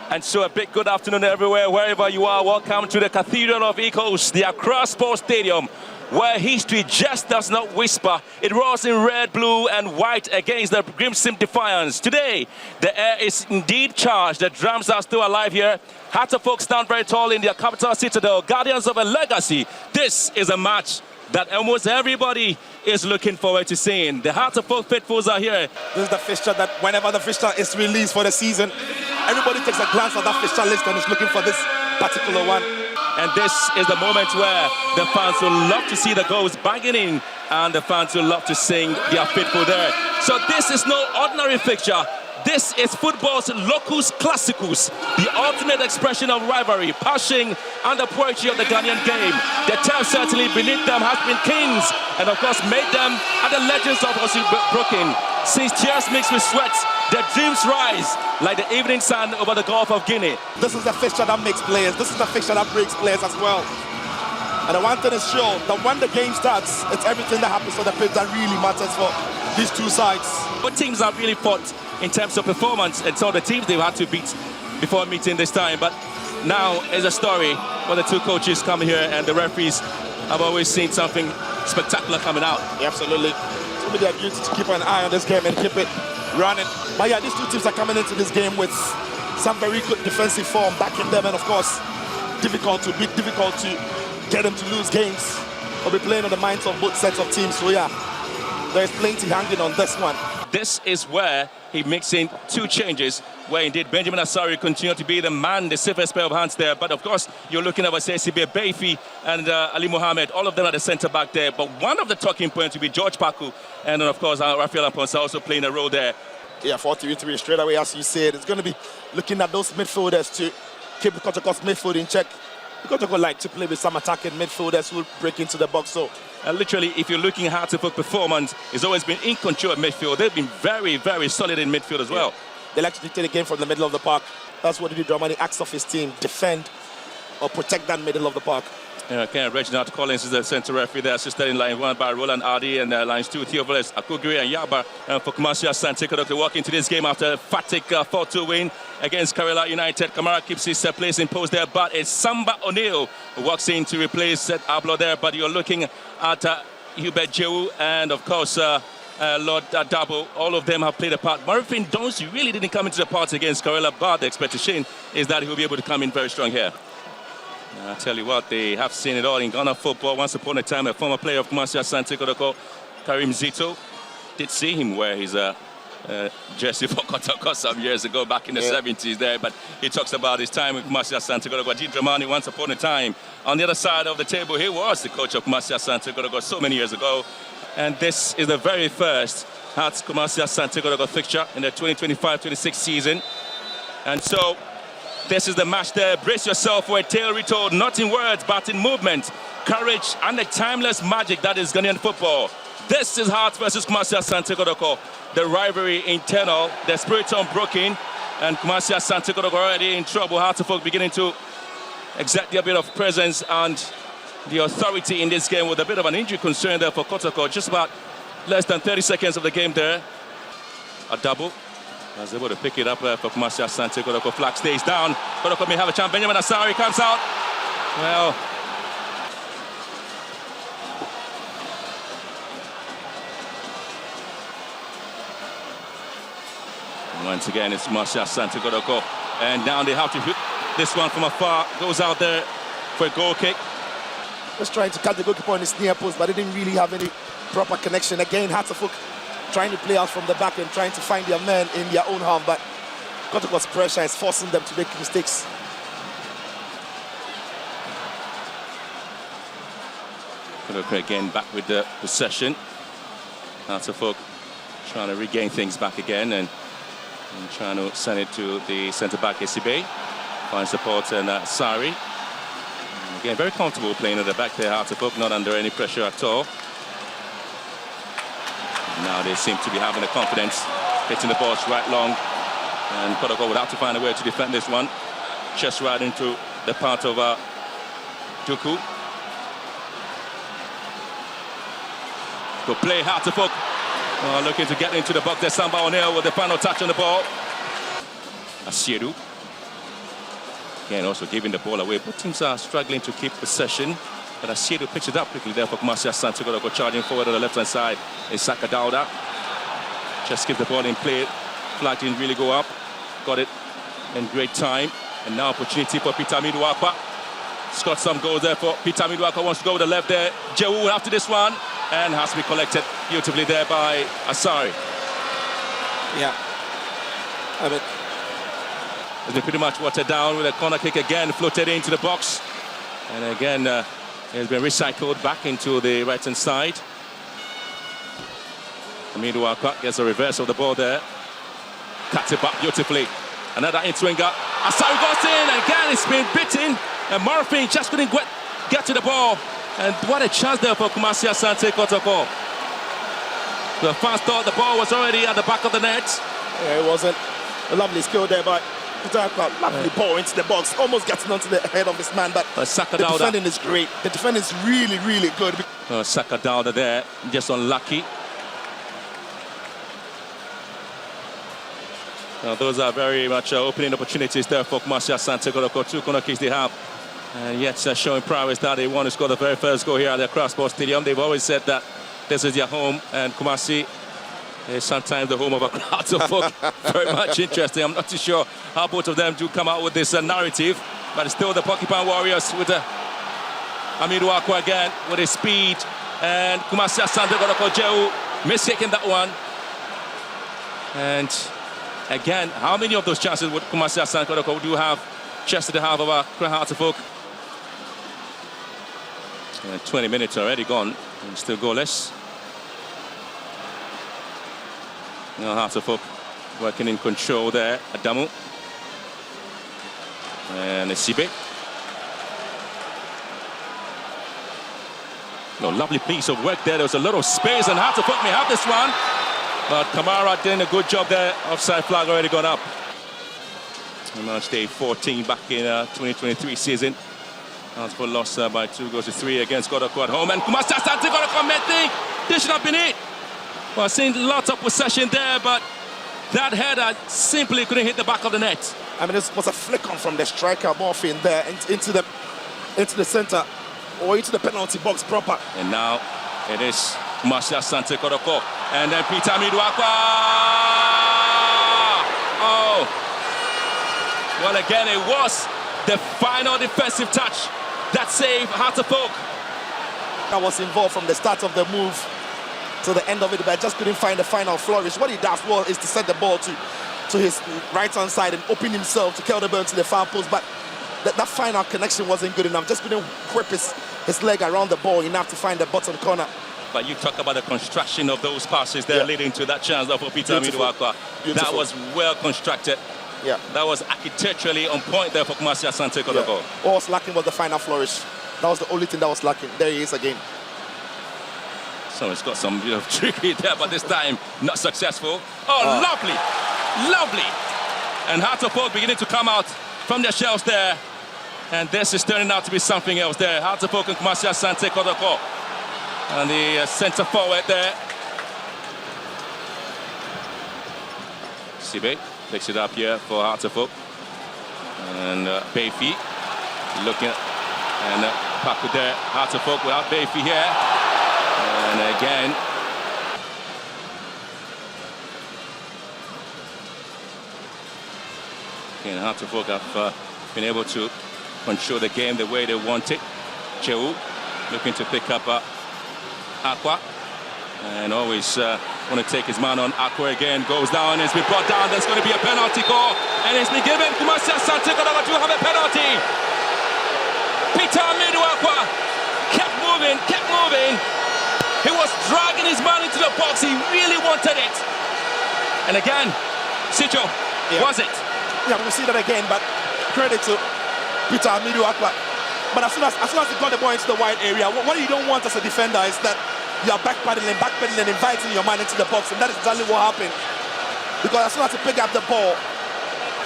And so a big good afternoon everywhere, wherever you are. Welcome to the Cathedral of Echoes, the Accra Sports Stadium, where history just does not whisper. It roars in red, blue, and white against the Grimson Defiance. Today, the air is indeed charged. The drums are still alive here. Hearts of folk stand very tall in their capital citadel, guardians of a legacy. This is a match that almost everybody is looking forward to seeing. The Hearts of Folk faithfuls are here. This is the fixture that whenever the fixture is released for the season, everybody takes a glance at that fixture list and is looking for this particular one. And this is the moment where the fans will love to see the goals banging in, and the fans will love to sing their faithful there. So this is no ordinary fixture. This is football's locus classicus, the ultimate expression of rivalry, passion, and the poetry of the Ghanaian game. The turf certainly beneath them has been kings, and of course made them and the legends of us broken. Since tears mixed with sweat, their dreams rise like the evening sun over the Gulf of Guinea. This is the fixture that makes players. This is the fixture that breaks players as well. And the one thing is sure, that when the game starts, it's everything that happens on the pitch that really matters for these two sides. But teams have really fought in terms of performance, and so the teams they've had to beat before meeting this time. But now is a story where the two coaches come here and the referees have always seen something spectacular coming out. Yeah, absolutely. It's going to be their duty to keep an eye on this game and keep it running. But yeah, these two teams are coming into this game with some very good defensive form backing them, and of course, difficult to get them to lose games. We'll be playing on the minds of both sets of teams, so yeah, there's plenty hanging on this one. This is where he makes in two changes, where indeed Benjamin Asari continued to be the man, the safest pair of hands there. But of course, you're looking at Sibe Beifi and Ali Mohammed, all of them at the centre back there. But one of the talking points will be George Paku, and then of course Rafael Amponsa also playing a role there. Yeah, 4-3-3 straight away, as you said. It's going to be looking at those midfielders to keep Kotoko's midfield in check. Kotoko like to play with some attacking midfielders who will break into the box. So literally, if you're looking at Hearts of Folk performance, it's always been in control of midfield. They've been very, very solid in midfield as well. They like to dictate the game from the middle of the park. That's what Dramani asks of his team: defend or protect that middle of the park. Okay, Reginald Collins is the centre referee there, assisted in line 1 by Roland Ardi, and lines 2, Theophilus Akugiri and Yaba. And for Kumasi Asante Kotoko walk into this game after a fatigue 4-2 win against Karela United. Kamara keeps his place in post there, but it's Samba O'Neill who walks in to replace Ablo there. But you're looking at Hubert Jewu and, of course, Lord Dabo. All of them have played a part. Marvin Donsi really didn't come into the part against Karela, but the expectation is that he'll be able to come in very strong here. I tell you what, they have seen it all in Ghana football. Once upon a time, a former player of Kumasi Asante Kotoko, Karim Zito, did see him wear his jersey for Kotoko some years ago, back in the 70s there. But he talks about his time with Kumasi Asante Kotoko. Ajit Dramani, once upon a time, on the other side of the table, he was the coach of Kumasi Asante Kotoko so many years ago. And this is the very first Hearts Kumasi Asante Kotoko fixture in the 2025-26 season. And so this is the match there. Brace yourself for a tale retold, not in words, but in movement, courage, and the timeless magic that is Ghanaian football. This is Hearts versus Kumasi Asante Kotoko. The rivalry internal, the spirit unbroken, and Kumasi Asante Kotoko already in trouble. Hearts of Folk beginning to exert their bit of presence and the authority in this game, with a bit of an injury concern there for Kotoko. Just about less than 30 seconds of the game there. A double. I was able to pick it up for Kumasi Asante Kotoko. Flag stays down. Kotoko may have a chance. Benjamin Asari comes out. Well, once again, it's Kumasi Asante Kotoko. And now they have to hit this one from afar. Goes out there for a goal kick. Was trying to catch the goalkeeper on his near post, but didn't really have any proper connection. Again, Hearts of Folk trying to play out from the back and trying to find their men in their own half, but Kotoko's pressure is forcing them to make mistakes. Kotoko again back with the possession. Hearts of Folk trying to regain things back again and trying to send it to the centre-back Esibe. Find support and Sari. Again, very comfortable playing at the back there, Hearts of Folk, not under any pressure at all. Now they seem to be having the confidence, hitting the balls right long. And Kotoko would have to find a way to defend this one. Just right into the part of Duku. Go play Hearts of Folk. Looking to get into the box there. Samba O'Neill with the final touch on the ball. Asiedu. Again, also giving the ball away. Both teams are struggling to keep possession. But I see it picks it up quickly there for Kumasi Asante Kotoko, charging forward on the left-hand side. Is Saka Dauda. Just keep the ball in play. Flag didn't really go up. Got it in great time. And now opportunity for Peter Midwakwa. Scored some goals there for Peter Midwakwa. Wants to go with the left there. Jewu after this one. And has to be collected beautifully there by Asari. Yeah. I mean, has been pretty much watered down with a corner kick again, floated into the box. And again, it has been recycled back into the right-hand side. Midwakwa gets a reverse of the ball there. Cuts it back beautifully. Another in-swinger. Asari goes in, and again it's been beaten. And Murphy just couldn't get to the ball. And what a chance there for Kumasi Asante Kotoko. The fans thought the ball was already at the back of the net. Yeah, it wasn't. A lovely skill there by Kotoko. Lovely ball into the box. Almost getting onto the head of his man. But Saka the Dauda. defending is great. The defending is really, really good. Saka Dauda there, just unlucky. Now, those are very much opening opportunities there for Kumasi Asante Kotoko. 2 corner kicks they have. And yet showing prowess that they want to score the very first goal here at the Accra Sports Stadium. They've always said that this is their home, and Kumasi is sometimes the home of a crowd. So very much interesting. I'm not too sure how both of them do come out with this narrative, but it's still the Porcupine Warriors with Midwakwa again with his speed, and Kumasi Asante Kotoko Jewu mistaking that one. And again, how many of those chances would Kumasi Asante Kotoko do have? Just to the half of Accra Hearts of Oak. 20 minutes already gone, and still goalless. Now Hearts of Oak working in control there. Adamu. And Sibe. No, lovely piece of work there. There was a lot of space, and Hearts of Oak may have this one. But Kamara doing a good job there. Offside flag already gone up. Match day 14 back in 2023 season. Transport lost by 2-3 against Kotoko at home. And Kumasi Asante Kotoko met this should have been it. Well, I've seen lots of possession there, but that header simply couldn't hit the back of the net. I mean, this was a flick on from the striker, Morphin there, into the center, or into the penalty box proper. And now it is Kumasi Asante Kotoko. And then Peter Midwakwa. Oh. Well, again, it was the final defensive touch that saved Hearts of Oak. That was involved from the start of the move to the end of it, but I just couldn't find the final flourish. What he does well is to set the ball to his right-hand side and open himself to curl the ball to the far post, but that final connection wasn't good enough. Just couldn't whip his leg around the ball enough to find the bottom corner. But you talk about the construction of those passes there leading to that chance for Peter Midwakwa. That was well constructed. Yeah. That was architecturally on point there for Kumasi Asante Kotoko. What was lacking was the final flourish. That was the only thing that was lacking. There he is again. So it's got some trickery there, but this time not successful. Oh, lovely, lovely. And Hearts of Oak beginning to come out from their shells there. And this is turning out to be something else there. Hearts of Oak and Kumasi Asante Kotoko. And the centre forward there. Sibe picks it up here for Hearts of Oak. And Bayfi looking at, and Paku there. Hearts of Oak without Bayfi here. And again. Again, Hearts of Oak have been able to control the game the way they want it. Jewu looking to pick up Accra. And always want to take his man on. Accra again goes down. It's been brought down. There's going to be a penalty call. And it's been given. Kumasi Asante Kotoko to have a penalty. Peter Midwakwa kept moving, kept moving. He was dragging his man into the box. He really wanted it. And again, Sicho, was it? Yeah, we'll see that again, but credit to Peter Midwakwa. But as soon as he got the ball into the wide area, what you don't want as a defender is that you are backpedaling, inviting your man into the box, and that is exactly what happened. Because as soon as he picked up the ball,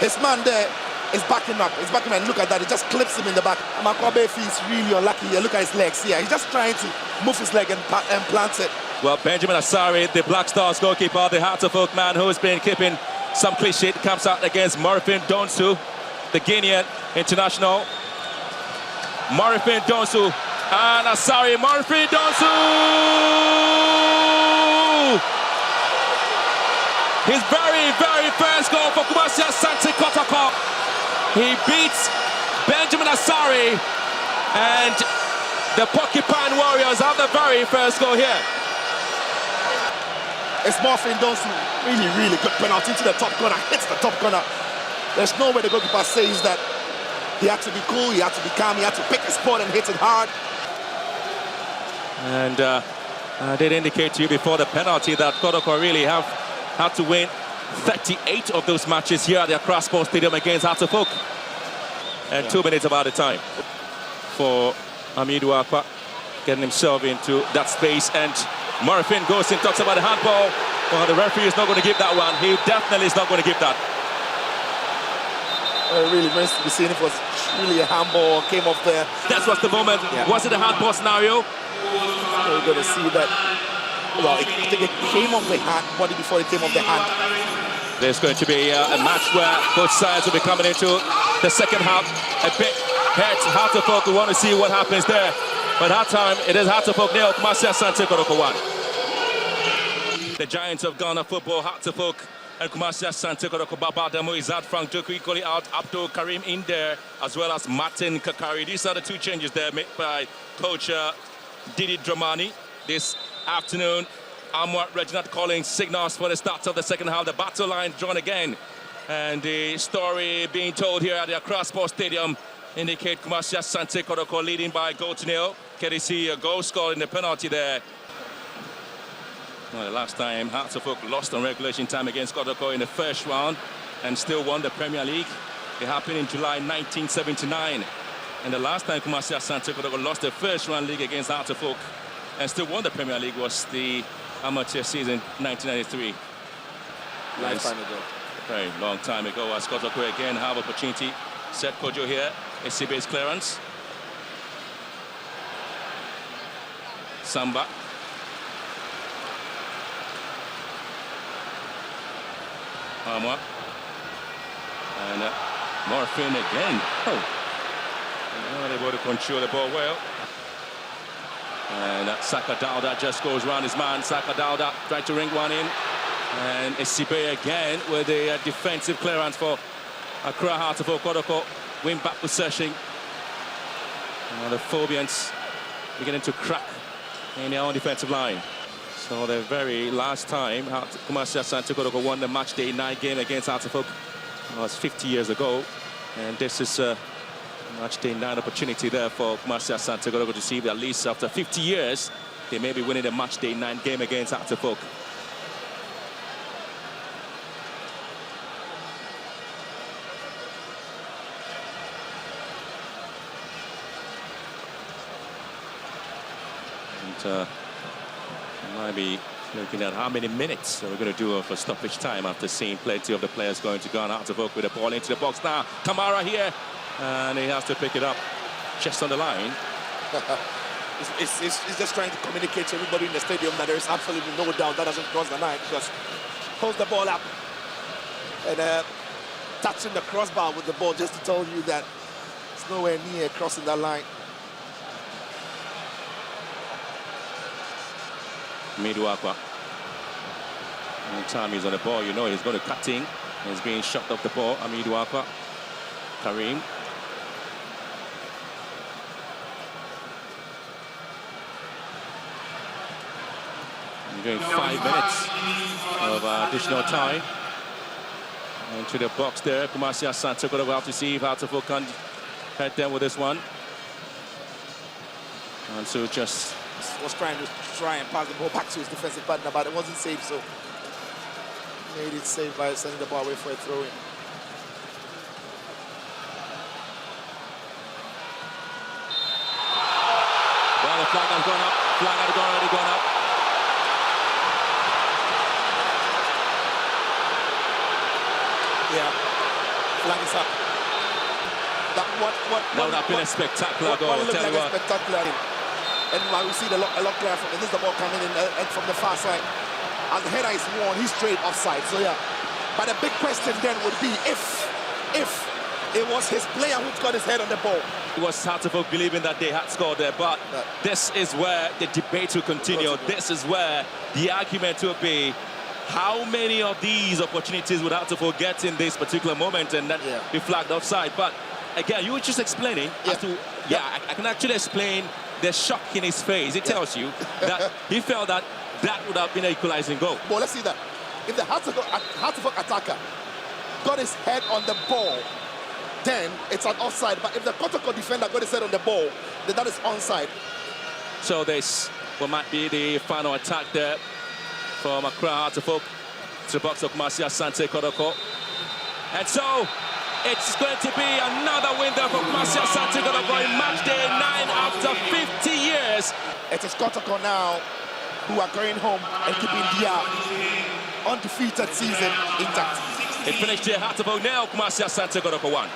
his man there is backing up. He's backing up, and look at that, he just clips him in the back. Makwabe is really unlucky here. Look at his legs here. He's just trying to move his leg and plant it. Well, Benjamin Asari, the Black Stars goalkeeper, the Hearts of Oak man who's been keeping some clean sheet, comes out against Morphin Donsu. the Guinean international. Morifin Donsu and Asari Morifin Donsu! His very, very first goal for Kumasi Asante Kotoko. He beats Benjamin Asari, and the Porcupine Warriors have the very first goal here. It's Morifin Donsu, really, really good penalty into the top corner, hits the top corner. There's no way the goalkeeper says that he had to be cool, he had to be calm, he had to pick his spot and hit it hard. And I did indicate to you before the penalty that Kotoko really have had to win 38 of those matches here at the Accra Sports Stadium against Hartlepool. And 2 minutes about the time for Amidou Akwa getting himself into that space. And Morifin goes and talks about the handball. Well, the referee is not going to give that one. He definitely is not going to give that. Really nice to be seen. It was really a handball, came off there. That was the moment. Yeah. Was it a handball scenario? We're going to see that. Well, I think it came off the hand, body before it came off the hand. There's going to be a match where both sides will be coming into the second half. A bit hurt Hartlepool. We want to see what happens there. But that time, it is Hartlepool nil, Kumasi Asante Kotoko 1. The Giants of Ghana football, Hartlepool and Kumasi Asante Kotoko. Baba Demo is out, Frank Doku equally out, Abdul Karim in there, as well as Martin Kakari. These are the two changes there made by coach Didi Dramani this afternoon. Amwat Reginald Collins signals for the start of the second half. The battle line drawn again. And the story being told here at the Accra Sports Stadium indicate Kumasi Asante Kotoko leading by goal to nil. Can you see a goal scored in the penalty there? Well, the last time Hartlepool lost on regulation time against Kotoko in the first round and still won the Premier League. It happened in July 1979. And the last time Kumasi Asante Kotoko lost the first round league against Hartlepool and still won the Premier League was the amateur season 1993. Lifetime ago. Very long time ago. As Kotoko again have opportunity. Set Kojo here. AC base clearance. Samba. Amwa. And Morifin again. Oh. Not able to control the ball well. And Saka Dauda just goes round his man. Saka Dauda tried to ring one in. And Esibe again with a defensive clearance for Accra Hartlepool. Kotoko win back possession. The Phobians beginning to crack in their own defensive line. So the very last time Kumasi Asante Kotoko won the match day 9 game against Hartlepool was 50 years ago. And this is a match day 9 opportunity there for Kumasi Asante Kotoko to see if at least after 50 years they may be winning the match day 9 game against Hartlepool. And might be looking at how many minutes we're going to do for stoppage time after seeing plenty of the players going to Ghana out to vote with the ball into the box. Now Kamara here, and he has to pick it up just on the line. It's just trying to communicate to everybody in the stadium that there is absolutely no doubt that doesn't cross the line. Just holds the ball up and touching the crossbar with the ball just to tell you that it's nowhere near crossing that line. Amidou Akwa. Anytime he's on the ball, you know he's going to cut in. He's being shot off the ball. Amidou Akwa. Karim. We're going 5 minutes of additional time. Into the box there. Kumasi Asante Kotoko will have to see if Hartlepool can head them with this one. And so just was trying and pass the ball back to his defensive partner, but it wasn't safe, so made it safe by sending the ball away for a throw-in. Well, the flag has gone up. Flag had already gone up. Yeah, flag is up. That would have been a spectacular goal. Tell you what. Spectacular. And while we see a lot clearer from this is the ball coming in and from the far side. As the header is worn, he's straight offside. So yeah. But the big question then would be if It was his player who got his head on the ball. It was hard to believing that they had scored there, but this is where the debate will continue. This is where the argument will be. How many of these opportunities would Hartlepool get in this particular moment and then be flagged offside? But again, you were just explaining as to, I can actually explain the shock in his face. It tells you that he felt that that would have been an equalizing goal. Well, let's see that. If the Hartlepool attacker got his head on the ball, then it's an offside. But if the Kotoko defender got his head on the ball, then that is onside. So this might be the final attack there from Accra Hartlepool to the box of Asante Kotoko. And so it's going to be another win there for Asante Kotoko in match day 9 after 50 years. It is Kotoko now who are going home and keeping their undefeated season intact. It finished here, Hartlepool now, Asante Kotoko 1.